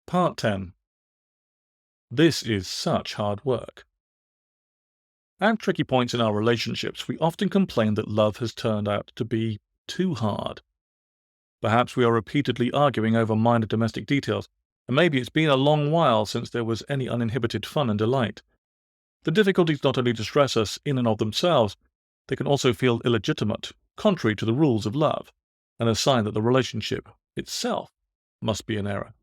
Part 10. This is such hard work. At tricky points in our relationships, we often complain that love has turned out to be too hard. Perhaps we are repeatedly arguing over minor domestic details, and maybe it's been a long while since there was any uninhibited fun and delight. The difficulties not only distress us in and of themselves, they can also feel illegitimate, contrary to the rules of love, and a sign that the relationship itself must be in error.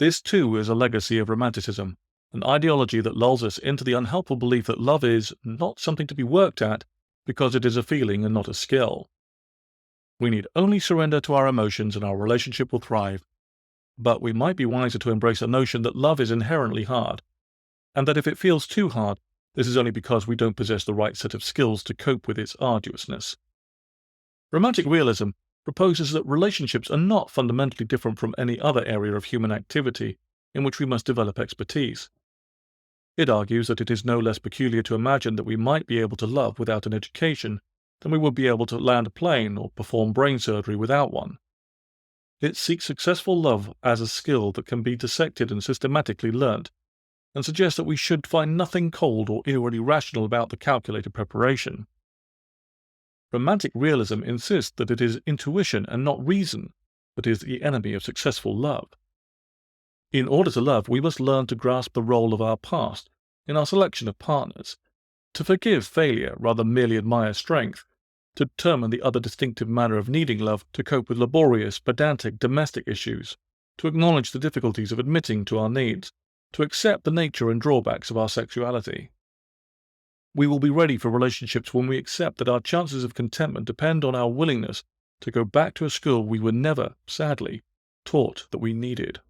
This, too, is a legacy of Romanticism, an ideology that lulls us into the unhelpful belief that love is not something to be worked at because it is a feeling and not a skill. We need only surrender to our emotions and our relationship will thrive. But we might be wiser to embrace the notion that love is inherently hard, and that if it feels too hard, this is only because we don't possess the right set of skills to cope with its arduousness. Romantic realism proposes that relationships are not fundamentally different from any other area of human activity in which we must develop expertise. It argues that it is no less peculiar to imagine that we might be able to love without an education than we would be able to land a plane or perform brain surgery without one. It seeks successful love as a skill that can be dissected and systematically learnt, and suggests that we should find nothing cold or eerily rational about the calculated preparation. Romantic realism insists that it is intuition and not reason that is the enemy of successful love. In order to love, we must learn to grasp the role of our past in our selection of partners, to forgive failure rather than merely admire strength, to determine the other distinctive manner of needing love to cope with laborious, pedantic domestic issues, to acknowledge the difficulties of admitting to our needs, to accept the nature and drawbacks of our sexuality. We will be ready for relationships when we accept that our chances of contentment depend on our willingness to go back to a school we were never, sadly, taught that we needed.